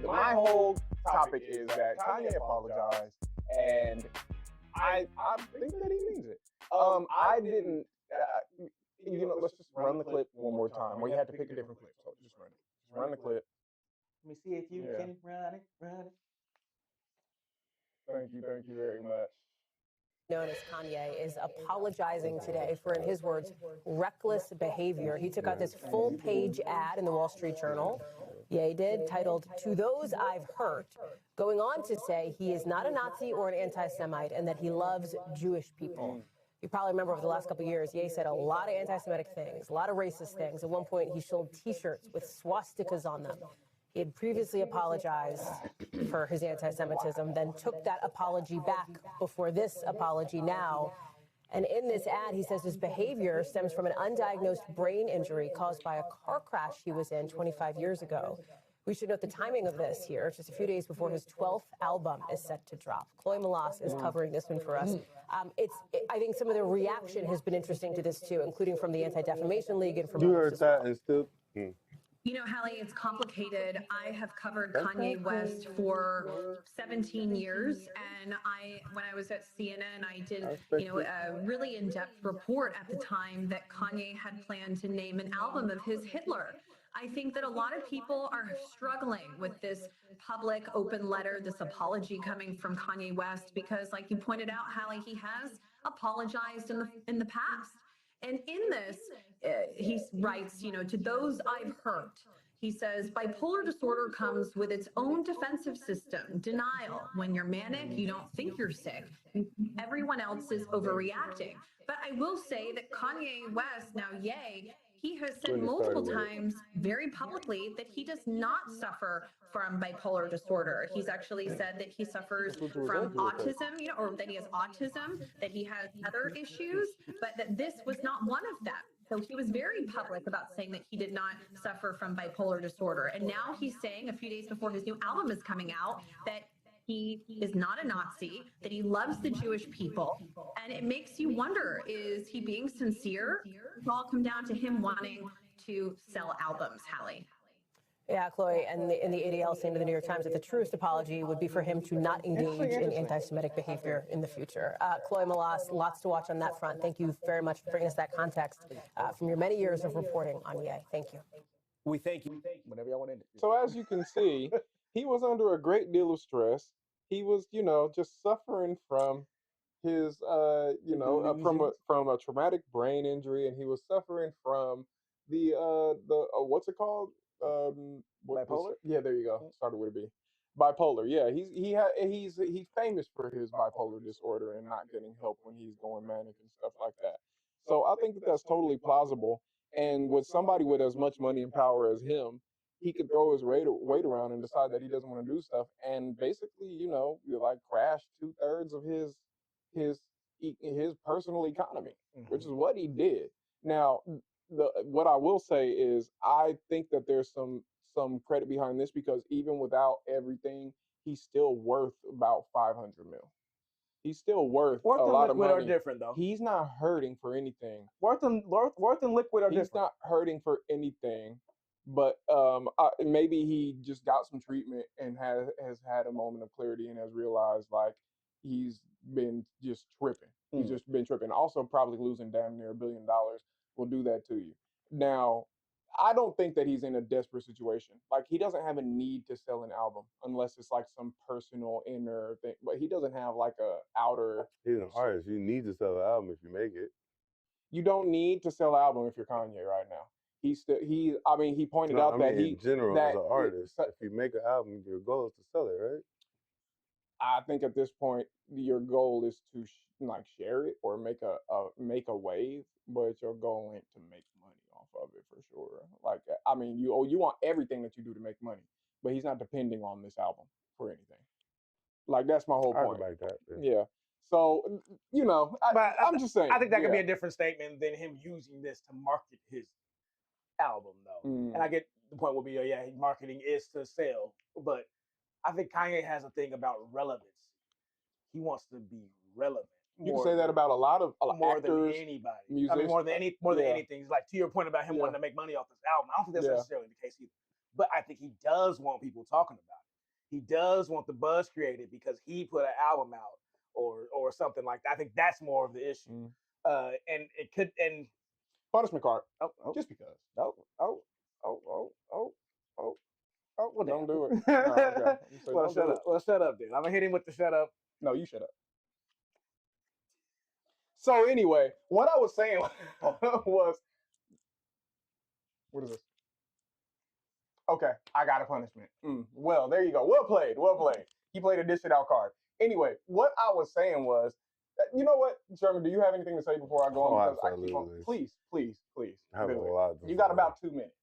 my whole topic is that Kanye apologized, and I think that he means it. I didn't. Let's just run the clip one more time. We had to pick a different clip, so just run it. Just run the clip. Let me see if you can run it. Thank you very much. Known as Kanye is apologizing today for, in his words, reckless behavior. He took out this full-page ad in the Wall Street Journal. Ye did, titled, "To Those I've Hurt," going on to say he is not a Nazi or an anti-Semite and that he loves Jewish people. You probably remember over the last couple of years, Ye said a lot of anti-Semitic things, a lot of racist things. At one point, he sold T-shirts with swastikas on them. He had previously apologized for his anti-Semitism, then took that apology back before this apology now. And in this ad, he says his behavior stems from an undiagnosed brain injury caused by a car crash he was in 25 years ago. We should note the timing of this here, just a few days before his 12th album is set to drop. Chloe Malas is covering this one for us. I think some of the reaction has been interesting to this too, including from the Anti-Defamation League and from You others heard as that well. and still. You know, Hallie, it's complicated. I have covered Kanye West for 17 years, and when I was at CNN, I did, a really in-depth report at the time that Kanye had planned to name an album of his Hitler. I think that a lot of people are struggling with this public open letter, this apology coming from Kanye West, because, like you pointed out, Hallie, he has apologized in the past. And in this, he writes, to those I've hurt, he says, bipolar disorder comes with its own defensive system, denial. When you're manic, you don't think you're sick. Everyone else is overreacting. But I will say that Kanye West, now Ye, he has said multiple times very publicly that he does not suffer from bipolar disorder. He's actually said that he suffers from autism, or that he has autism, that he has other issues, but that this was not one of them. So he was very public about saying that he did not suffer from bipolar disorder. And now he's saying a few days before his new album is coming out that he is not a Nazi, that he loves the Jewish people. And it makes you wonder, is he being sincere? It's all come down to him wanting to sell albums, Hallie. Yeah, Chloe, and the ADL saying to the New York Times that the truest apology would be for him to not engage in anti-Semitic behavior in the future. Chloe Malas, lots to watch on that front. Thank you very much for bringing us that context from your many years of reporting on Ye. Thank you. We thank you. Whenever y'all want to end it. So as you can see, he was under a great deal of stress. He was, just suffering from his, from a traumatic brain injury, and he was suffering from the what's it called? Bipolar? Yeah, there you go. Started with a B. Bipolar. Yeah, he's famous for his bipolar disorder and not getting help when he's going manic and stuff like that. So I think that that's totally plausible. And with somebody with as much money and power as him, he could throw his weight around and decide that he doesn't want to do stuff, and basically, crash 2/3 of his personal economy, which is what he did. Now, what I will say is I think that there's some credit behind this, because even without everything, he's still worth about 500 mil. He's still worth a lot of money. Worth and liquid are different, though. He's not hurting for anything. Worth and liquid are different. He's not hurting for anything, but maybe he just got some treatment and has had a moment of clarity and has realized like he's been just tripping. He's just been tripping. Also, probably losing damn near $1 billion will do that to you. Now, I don't think that he's in a desperate situation. Like, he doesn't have a need to sell an album unless it's like some personal inner thing. But he doesn't have like a outer. He's an artist. You need to sell an album if you make it. You don't need to sell an album if you're Kanye right now. He pointed out that in general, as an artist, if you make an album, your goal is to sell it, right? I think at this point, your goal is to share it or make a wave, but your goal ain't to make money off of it for sure. Like, you want everything that you do to make money, but he's not depending on this album for anything. Like, that's my whole point. Like that. Yeah. So, I'm just saying. I think that could be a different statement than him using this to market his album, though. And I get the point will be, marketing is to sell, but I think Kanye has a thing about relevance. He wants to be relevant. You can say that about a lot of more actors, than anybody. musicians. More than anything. It's like, to your point about him wanting to make money off this album, I don't think that's necessarily the case either. But I think he does want people talking about it. he does want the buzz created because he put an album out or something like that. I think that's more of the issue. And it could and punishment card. oh, Just because. oh oh oh oh oh oh oh well, Don't do it. it. No, okay. So Well, don't shut do up. it. Well, shut up, dude. I'm gonna hit him with the shut up. No, you shut up. So anyway, what I was saying was, what is this? Okay, I got a punishment. Well, there you go. Well played. Well played. He played a dish it out card. Anyway, what I was saying was, you know what, Sherman? Do you have anything to say before I go on? Because I keep on. Please, please, please. I have a do it. lot. You got about 2 minutes.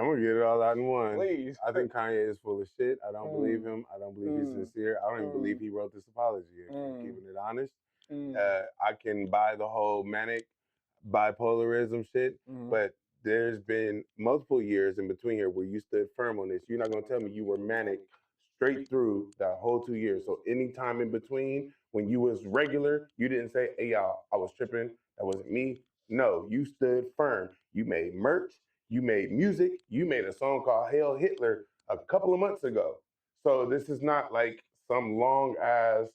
I'm gonna get it all out in one. Please. I think Kanye is full of shit. I don't believe him. I don't believe he's sincere. I don't even believe he wrote this apology. If I'm keeping it honest, I can buy the whole manic bipolarism shit, but there's been multiple years in between here where you stood firm on this. You're not gonna tell me you were manic straight through that whole 2 years. So any time in between when you was regular, you didn't say, "Hey y'all, I was tripping. That wasn't me." No, you stood firm. You made merch. You made music. You made a song called Hail Hitler a couple of months ago. So this is not like some long ass,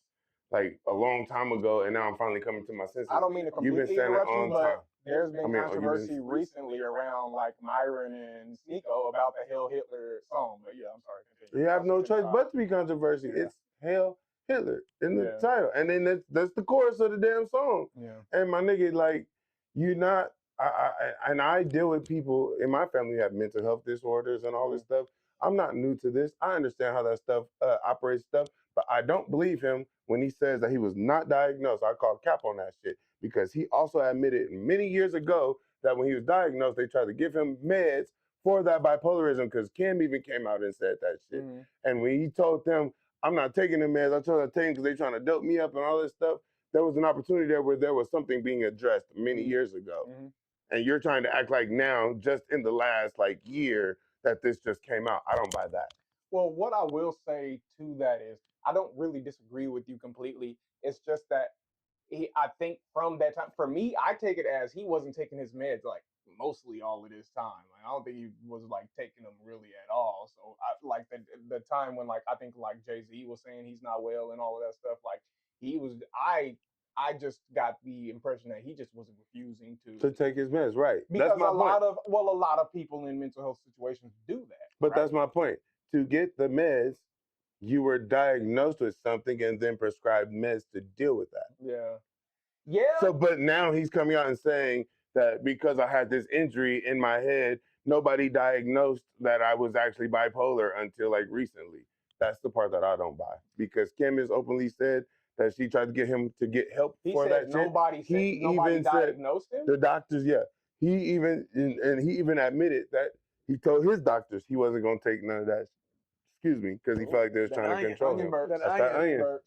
like a long time ago, and now I'm finally coming to my senses. I don't mean to You've been completely standing interrupt you, on but time. there's been controversy recently around like Myron and Sneeko about the Hail Hitler song. But yeah, I'm sorry. Continue. You have no choice but to be controversy. Yeah. It's Hail Hitler in the title, and then that's the chorus of the damn song. Yeah. And my nigga, like, you not. I deal with people in my family who have mental health disorders and all this stuff. I'm not new to this. I understand how that stuff operates stuff, but I don't believe him when he says that he was not diagnosed. I call cap on that shit because he also admitted many years ago that when he was diagnosed, they tried to give him meds for that bipolarism because Kim even came out and said that shit. And when he told them, I'm not taking the meds, I told them to take them because they trying to dope me up and all this stuff, there was an opportunity there where there was something being addressed many years ago. And you're trying to act like now, just in the last like year, that this just came out. I don't buy that. Well, what I will say to that is, I don't really disagree with you completely. It's just that I think from that time, for me, I take it as he wasn't taking his meds like mostly all of this time. Like, I don't think he was like taking them really at all. So I like the time when like I think like Jay-Z was saying he's not well and all of that stuff. Like he was, I just got the impression that he just wasn't refusing to take his meds, right? Because that's my point. A lot of people in mental health situations do that. But right? that's my point. To get the meds, you were diagnosed with something and then prescribed meds to deal with that. Yeah. Yeah. So, but now he's coming out and saying that because I had this injury in my head, nobody diagnosed that I was actually bipolar until like recently. That's the part that I don't buy, because Kim has openly said that she tried to get him to get help for that shit. Nobody diagnosed him? The doctors, yeah. He even admitted that he told his doctors he wasn't going to take none of that. Excuse me, because he felt like they was trying to control him. That's that onion.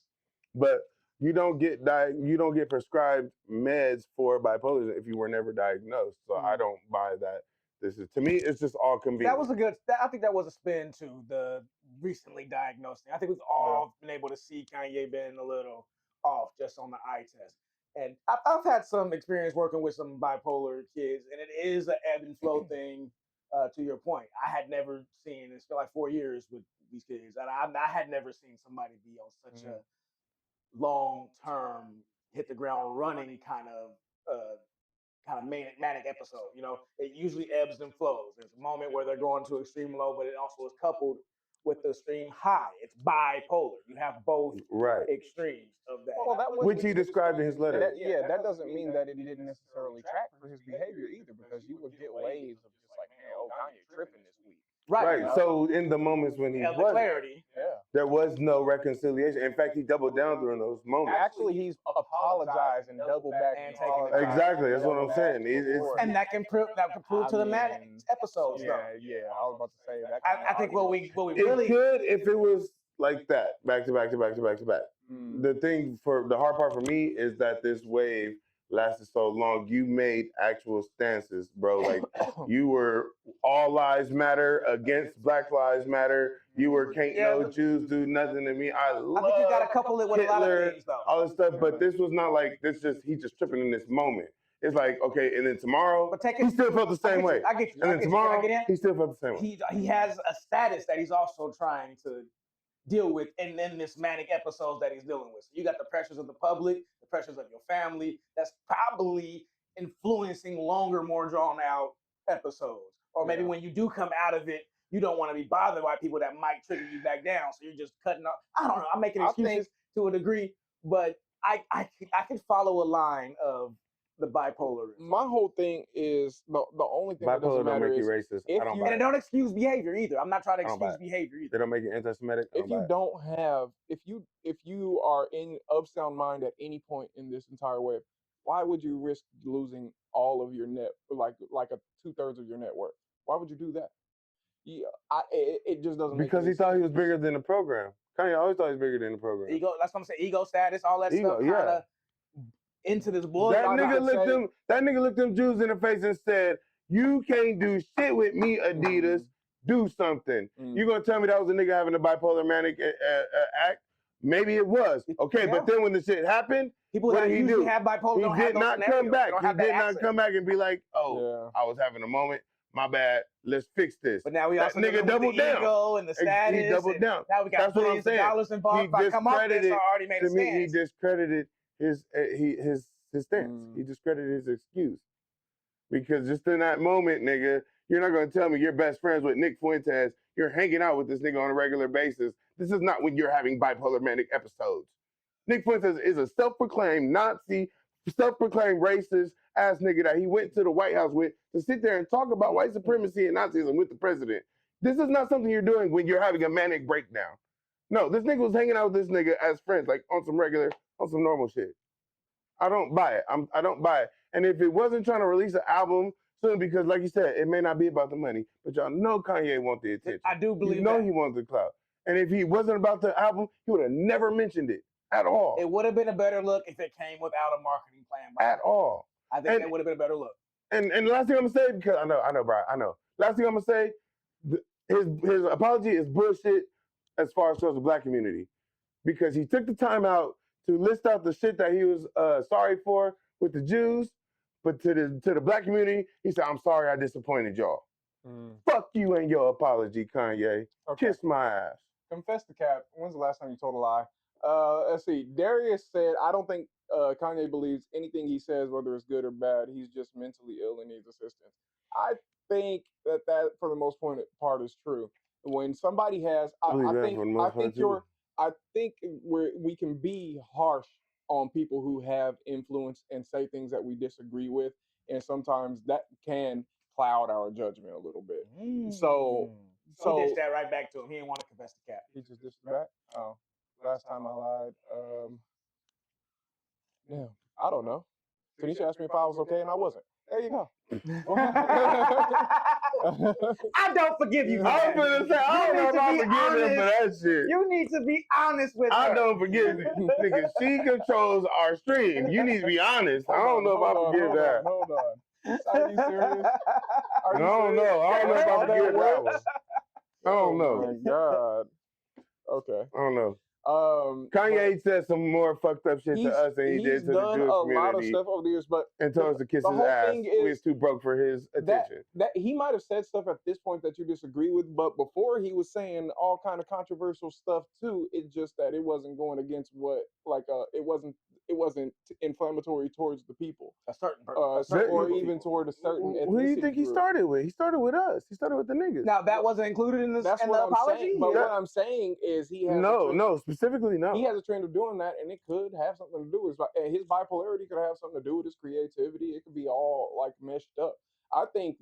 But you don't get prescribed meds for bipolar if you were never diagnosed. So I don't buy that. This is, to me, it's just all convenient. I think that was a spin to the recently diagnosed thing. I think we've all been able to see Kanye being a little off just on the eye test. And I've had some experience working with some bipolar kids, and it is an ebb and flow thing. To your point, I had never seen, it's been like 4 years with these kids, and I had never seen somebody be on such a long-term, hit the ground running kind of manic episode. You know, it usually ebbs and flows. There's a moment where they're going to extreme low, but it also is coupled with the extreme high. It's bipolar. You have both extremes of that. Well, which he described in his letter. That doesn't mean that it didn't necessarily track for his behavior either, because you would get waves of just like, man, oh, Kanye tripping this week. Right. So in the moments when he wasn't, clarity, there was no reconciliation. In fact, he doubled down during those moments. Actually, he's apologized and doubled back and taken it. Exactly. That's what I'm saying. And that can prove to the manic episodes. Yeah. I was about to say that. I think what we it really could if it was like that, back to back to back to back to back. The thing for the hard part for me is that this wave lasted so long. You made actual stances, bro. Like you were all lives matter against Black Lives Matter. You were can't no Jews do nothing to me. I think you got to couple it with Hitler, a lot of things, though. all this stuff. But this was not like this. He just tripping in this moment. it's like, okay, and then tomorrow, he still felt the same way. I get you. And then tomorrow, he still felt the same way. He has a status that he's also trying to deal with, and then this manic episodes that he's dealing with. So you got the pressures of the public, the pressures of your family. That's probably influencing longer, more drawn out episodes. Or maybe when you do come out of it, you don't want to be bothered by people that might trigger you back down. So you're just cutting off. I don't know. I'm making excuses to a degree, but I can follow a line of the bipolar. My whole thing is the only thing that doesn't Bipolar don't matter make is you racist. if I don't you- buy And it. it don't excuse behavior either. I'm not trying to I don't buy excuse it. behavior either. They don't make you anti-Semitic. I if don't buy you it. don't have if you are in of sound mind at any point in this entire web, why would you risk losing all of your net, like a 2/3 of your net worth? Why would you do that? Yeah, it just doesn't make Because he any thought he was sense. bigger than the program. Kanye always thought he was bigger than the program. Ego, that's what I'm saying. Ego status, all that Ego, stuff kind of into this boy. That nigga looked them Jews in the face and said, "You can't do shit with me, Adidas. Do something." You gonna tell me that was a nigga having a bipolar manic act? Maybe it was. Okay, but then when the shit happened, people what that did he usually do? have bipolar He did not come back. He did not access. come back and be like, "Oh, I was having a moment. My bad. Let's fix this." But now we also nigga doubled the down. ego and the status. He doubled down. Now we got That's what I'm billions of saying. dollars involved. If I come off this, I already made a stance. He discredited his stance. He discredited his excuse. Because just in that moment, nigga, you're not gonna tell me you're best friends with Nick Fuentes. You're hanging out with this nigga on a regular basis. This is not when you're having bipolar manic episodes. Nick Fuentes is a self-proclaimed Nazi, self-proclaimed racist ass nigga that he went to the White House with to sit there and talk about white supremacy and Nazism with the president. This is not something you're doing when you're having a manic breakdown. No, this nigga was hanging out with this nigga as friends, like on some normal shit. I don't buy it. I don't buy it. And if it wasn't trying to release an album soon, because like you said, it may not be about the money, but y'all know Kanye wants the attention. I do believe you know that. he wants the clout. And if he wasn't about the album, he would have never mentioned it at all. It would have been a better look if it came without a marketing plan. At all. I think that would have been a better look. And the last thing I'm gonna say, because I know, Brian, I know. Last thing I'm gonna say, his apology is bullshit as far as towards the black community, because he took the time out to list out the shit that he was sorry for with the Jews, but to the black community, he said, "I'm sorry I disappointed y'all." Fuck you and your apology, Kanye. Kiss my ass. Confess the cap. When's the last time you told a lie? Let's see. Darius said, "I don't think Kanye believes anything he says, whether it's good or bad. He's just mentally ill and needs assistance." I think that for the most part is true. When somebody has, I think we can be harsh on people who have influence and say things that we disagree with, and sometimes that can cloud our judgment a little bit. So he dished that right back to him. He didn't want to confess the cap. He just dished it back. Oh, last time I lied. Yeah, I don't know. Tanisha asked me if I was okay, and I wasn't. There you go. I don't forgive you for that. I was gonna say, I don't know if I forgive him for that shit. You need to be honest with her. I don't forgive you. Nigga, she controls our stream. You need to be honest. I don't know if I forgive that. Hold on. Are you serious? I don't know. I don't know if I forgive that one. I don't know. Oh my God. Okay. I don't know. Kanye said some more fucked up shit to us than he did to the Jewish community. He's done a lot of stuff over the years, but and told us to kiss his ass. We was too broke for his attention. That he might have said stuff at this point that you disagree with, but before he was saying all kind of controversial stuff too. It's just that it wasn't going against what it wasn't inflammatory towards the people, a certain person, or even toward a certain. Who do you think he started with? He started with us. He started with the niggas. Now that wasn't included in this. That's in the apology. But what I'm saying is he has specifically no. He has a trend of doing that, and it could have something to do with his bipolarity. Could have something to do with his creativity. It could be all like meshed up. I think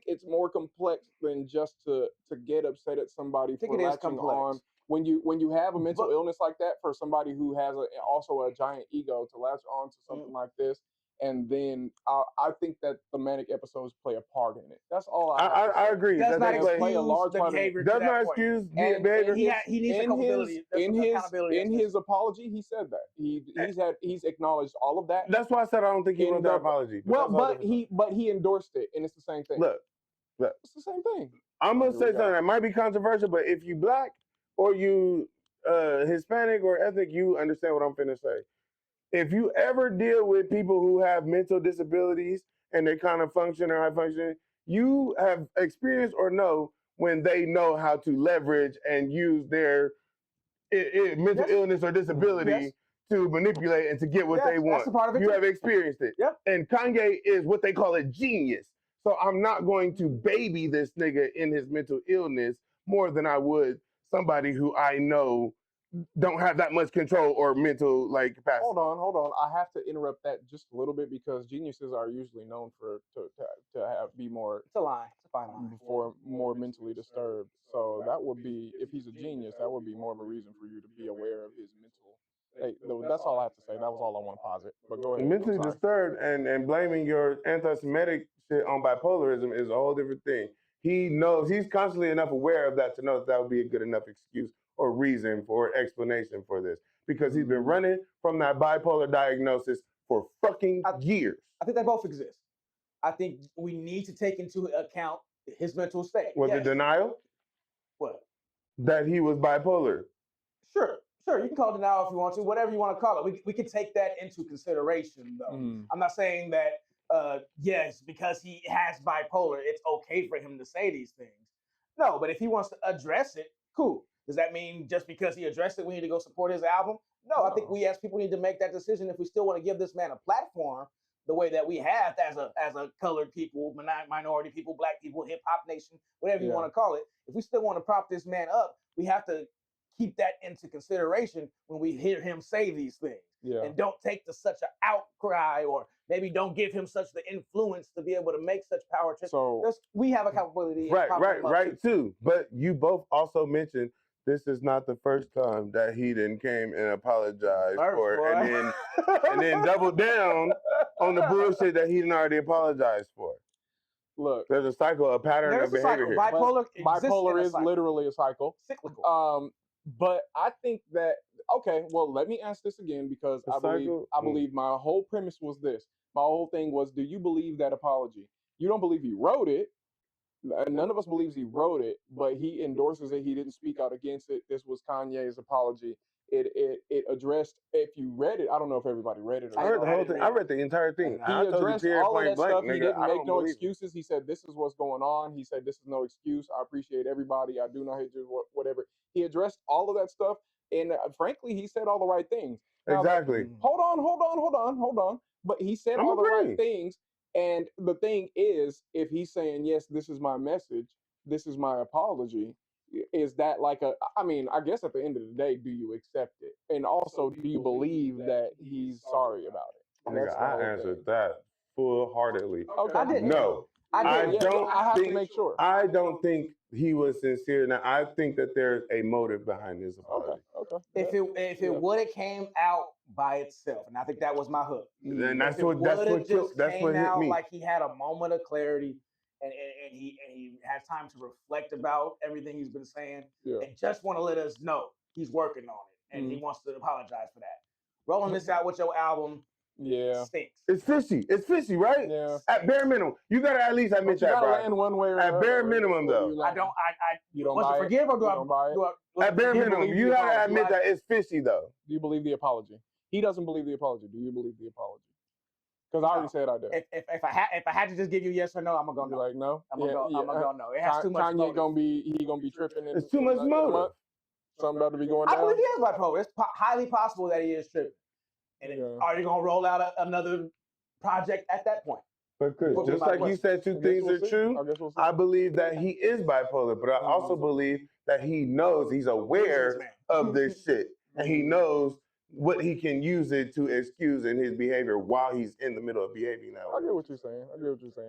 it's more complex than just to get upset at somebody for latching on. When you have a mental illness like that, for somebody who has also a giant ego to latch on to something like this, and then I think that the manic episodes play a part in it. That's all I agree. Does not play a large part. Does not excuse the behavior. He needs accountability. In his apology, he said that he's acknowledged all of that. That's why I said I don't think he wrote that apology. But he endorsed it, and it's the same thing. Look, it's the same thing. I'm gonna say something that might be controversial, but if you black or you Hispanic or ethnic, you understand what I'm finna say. if you ever deal with people who have mental disabilities and they kind of function or high functioning, you have experienced or know when they know how to leverage and use their mental illness or disability to manipulate and to get what they want. That's a part of it. You have experienced it. Yep. And Kanye is what they call a genius. So I'm not going to baby this nigga in his mental illness more than I would somebody who I know don't have that much control or mental like capacity. Hold on. I have to interrupt that just a little bit because geniuses are usually known for to be more. It's a lie. It's a fine line. Before more mentally disturbed. So that would be, if he's a genius, that would be more of a reason for you to be aware of his mental. That's all I have to say. That was all I want to posit. But go ahead. Mentally disturbed and blaming your anti-Semitic shit on bipolarism is a whole different thing. He knows, he's constantly enough aware of that to know that would be a good enough excuse or reason for explanation for this. Because he's been running from that bipolar diagnosis for fucking years. I think they both exist. I think we need to take into account his mental state. Was it denial? What? That he was bipolar. Sure. You can call it denial if you want to, whatever you want to call it. We can take that into consideration, though. I'm not saying that, yes, because he has bipolar, it's okay for him to say these things. No, but if he wants to address it, cool. Does that mean just because he addressed it, we need to go support his album? No, I think we as people need to make that decision if we still want to give this man a platform the way that we have as a colored people, minority people, black people, hip hop nation, whatever you want to call it. If we still want to prop this man up, we have to keep that into consideration when we hear him say these things. And don't take to such an outcry, or maybe don't give him such the influence to be able to make such power trips. So we have a capability. Right, too. But you both also mentioned this is not the first time that he then came and apologized for it, and then doubled down on the bullshit that he didn't already apologize for. Look, there's a cycle, a pattern of behavior here. Bipolar is literally a cycle. Cyclical. But I think that, okay, well, let me ask this again, because I believe my whole premise was this. My whole thing was, do you believe that apology? You don't believe he wrote it. None of us believes he wrote it, but he endorses it. He didn't speak out against it. This was Kanye's apology. It addressed, if you read it, I don't know if everybody read it. I heard the whole thing. I read the entire thing. He addressed all of that stuff. He didn't make no excuses. He said, this is what's going on. He said, this is no excuse. I appreciate everybody. I do not hate you, whatever. He addressed all of that stuff. And frankly, he said all the right things. Now, exactly. Hold on. But he said all the right things. And the thing is, if he's saying, yes, this is my message, this is my apology, is that like I mean, I guess at the end of the day, do you accept it? And also, do you believe that he's sorry about it? I answered that full-heartedly. Okay. I didn't. No. I have to make sure. I don't think he was sincere. Now, I think that there's a motive behind his apology. Okay. If it would have came out by itself, and I think that was my hook. And that's what hit me. Like he had a moment of clarity, and he has time to reflect about everything he's been saying, and just want to let us know he's working on it, and he wants to apologize for that. Rolling this out with your album. Stinks. It's fishy, right? Yeah. At bare minimum, you gotta at least admit that. You gotta land one way or at bare minimum, though. You don't buy it. Forgive or do I buy it? At bare minimum, you gotta admit that it's fishy, though. Do you believe the apology? He doesn't believe the apology. Do you believe the apology? Because I already said I do. If I had to just give you yes or no, I'm gonna go no. Like no. I'm gonna go no. It has too much. Kanye gonna be tripping. It's too much motive. Something about to be going down. I believe he is bipolar. It's highly possible that he is tripping. And are you gonna roll out another project at that point? But Chris, just like you said, two things are true. I believe that he is bipolar, but I also believe that he knows, he's aware of this shit, and he knows what he can use it to excuse in his behavior while he's in the middle of behaving that way. I get what you're saying.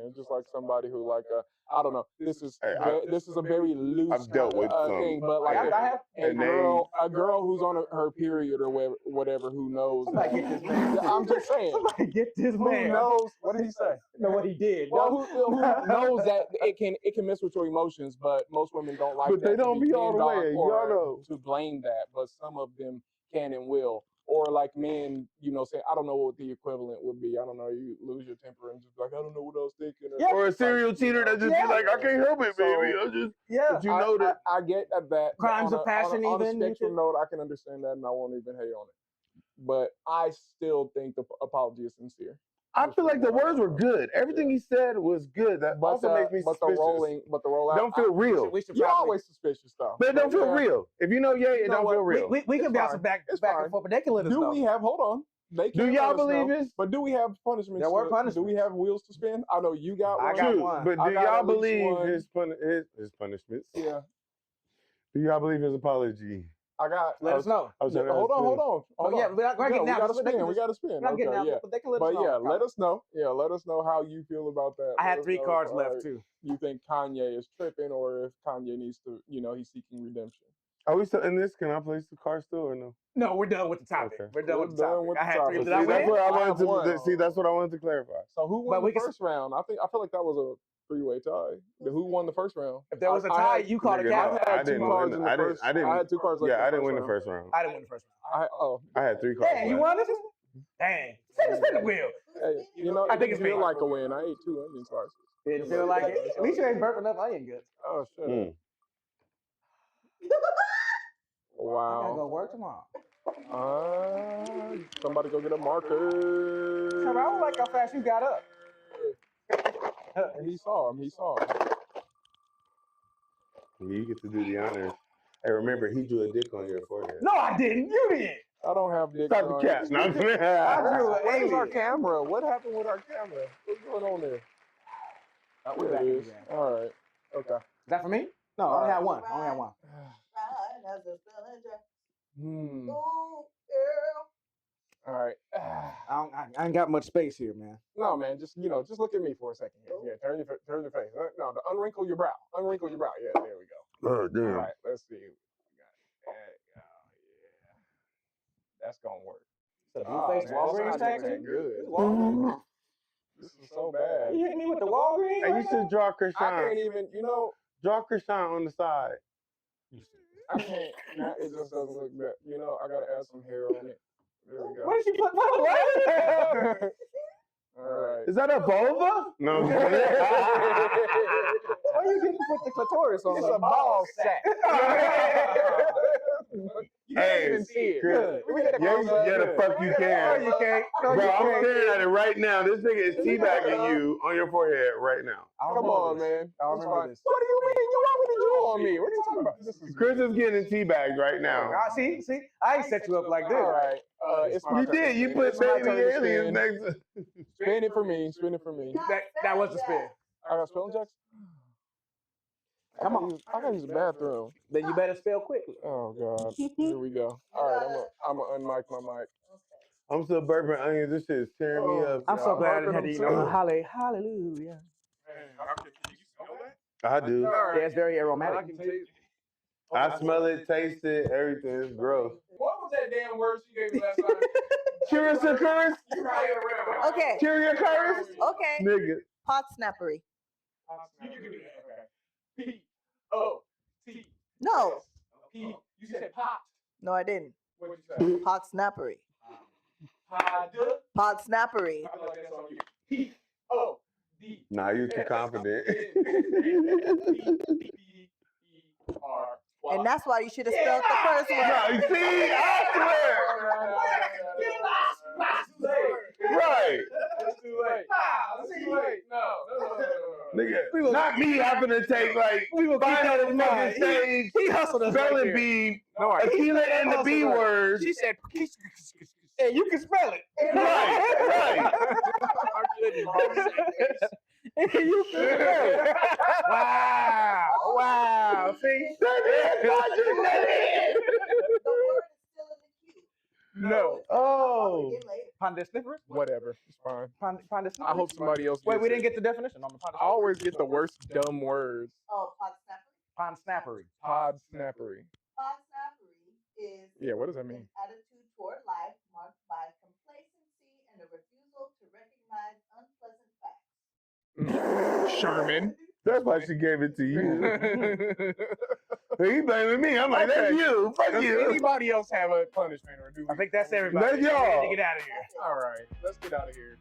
It's just like somebody who, like, I don't know. This is a very loose I've dealt with thing, but like a girl who's on her period or whatever, who knows. Somebody get this man. I'm just saying. Somebody get this man. Who knows? What did he say? No, what he did. Well, who knows that it can mess with your emotions, but most women don't like but that. But they don't be all the way. Y'all know. To blame that, but some of them can and will. Or like men, say, I don't know what the equivalent would be. I don't know. You lose your temper and just like, I don't know what I was thinking. Or a serial cheater that just be like, I can't help it, baby. But you know that. I get that. Crimes of passion, on even. On a spectrum note, I can understand that, and I won't even hate on it. but I still think the apology is sincere. I feel like the words were good. Everything he said was good. That also makes me suspicious. But the rollout don't feel real. You're always suspicious though. But it don't feel real. If you know Ye, it don't feel real. We can bounce back and forth, but they can let us know. Do we have? Hold on. Do y'all believe this? But do we have punishments? There were punishments. Do we have wheels to spin? I know you got one. I got one. But do y'all believe his punishments? Yeah. Do y'all believe his apology? I got. Let us know. Hold on. Oh yeah, we're not getting we out. gotta spin. We gotta spin. Not getting out, yeah. but they can let us know. Yeah, let us know. Yeah, let us know how you feel about that. I had 3 cards left too. You think Kanye is tripping, or if Kanye needs to, he's seeking redemption? Are we still in this? Can I place the card still or no? No, we're done with the topic. Okay. We're done with the topic. I had 3. Did I See, win? that's what I wanted to see. That's what I wanted to clarify. So who won the first round? I feel like that was a 3-way tie. Who won the first round? If there was a tie, you called a cap. I had 2 cards in the first. I had 2 cards left. Yeah, I didn't win the first round. I didn't win the first round. I had 3 cards. Damn, you won this? Dang. Spin the wheel. Hey, I think it's feel like a win. I ate 2 onion slices. Didn't feel like it. At least you ain't burping up onion good. Oh shit. Wow. I gotta go work tomorrow. Somebody go get a marker. I don't like how fast you got up. He saw him. You get to do the honors. Hey, remember, he drew a dick on your forehead. No, I didn't. You did. I don't have dick. Stop the cat. I drew an Where's our alien. camera? What happened with our camera? What's going on there? There it is. All right. Okay. Is that for me? No, I only had one. All right. I ain't got much space here, man. No, man. Just look at me for a second here. Yeah. Turn your face. No, unwrinkle your brow. Unwrinkle your brow. Yeah. There we go. Oh damn. All right. Let's see. Yeah. That's gonna work. So you face Walgreens tax? Good. This is so bad. You hit me with the Walgreens? Hey, you should draw Krishan. I can't even. Draw Krishan on the side. I can't. It just doesn't look good. I gotta add some hair on it. There we go. What did you put? What? All right. Is that a vulva? No. Why you didn't put the clitoris on? It's a ball sack. You can't even see it. Good. Yeah, the fuck you can. No, you can't. No, Bro, you I'm can't. staring at it right now. This nigga is teabagging you on your forehead right now. Come on, man. I remember this. What do you mean? You already drew on me. What are you talking about? Chris is getting teabagged right now. See, I ain't set you up like this. All right. It's my You turn to did. You spin. put It's my baby turn to aliens spin. next to. Spin it for me. Spin it for me. That was the spin. I got spelling checks. Come on. I gotta use the bathroom. Then you better spell quickly. Oh God. Here we go. All right. I'm gonna unmic my mic. I'm still burping onions. This shit is tearing me up. I'm so glad I didn't have to eat no Hallelujah. hallelujah. I do. Yeah, it's very aromatic. I smell it, taste it, everything. It's gross. What was that damn word you gave me last time? Chirisakurus? You right around. Okay. Chirisakurus? Okay. Nigga. Pot snappery. You can do that. Okay. P-O-T. No. P. You said pot. No, I didn't. What did you say? Pot snappery. Pod. Pot snappery. I feel like that's on you. P-O-D. Nah, you're too confident. And that's why you should have spelled the first one. No, you see? I swear. Right. It's too late. It's too late. No. Nigga, not me having to take like We will keep find that out in the fucking mind. stage, He hustled us right spelling there. bee, No, I Aquila and the B word. She said, and you can spell it. Right. You can spell it. Wow. See? The word is still in the queue. No. Oh. Get later. Pondesniferous? Whatever. It's fine. Pondesniferous? I hope somebody else gets Wait, we didn't it. get the definition on the I always get the worst dumb words. Oh, pot snappery. Pond-snappery. Pod snappery. Pot snappery is Yeah, what does that mean? an attitude toward life marked by complacency and a refusal to recognize unpleasant facts. Sherman. That's why she gave it to you. He blaming me. I'm like, Okay. that's you. Fuck Does you. anybody else have a punishment or do we? I think that's everybody. That's y'all. We need to get out of here. That's it. All right, let's get out of here.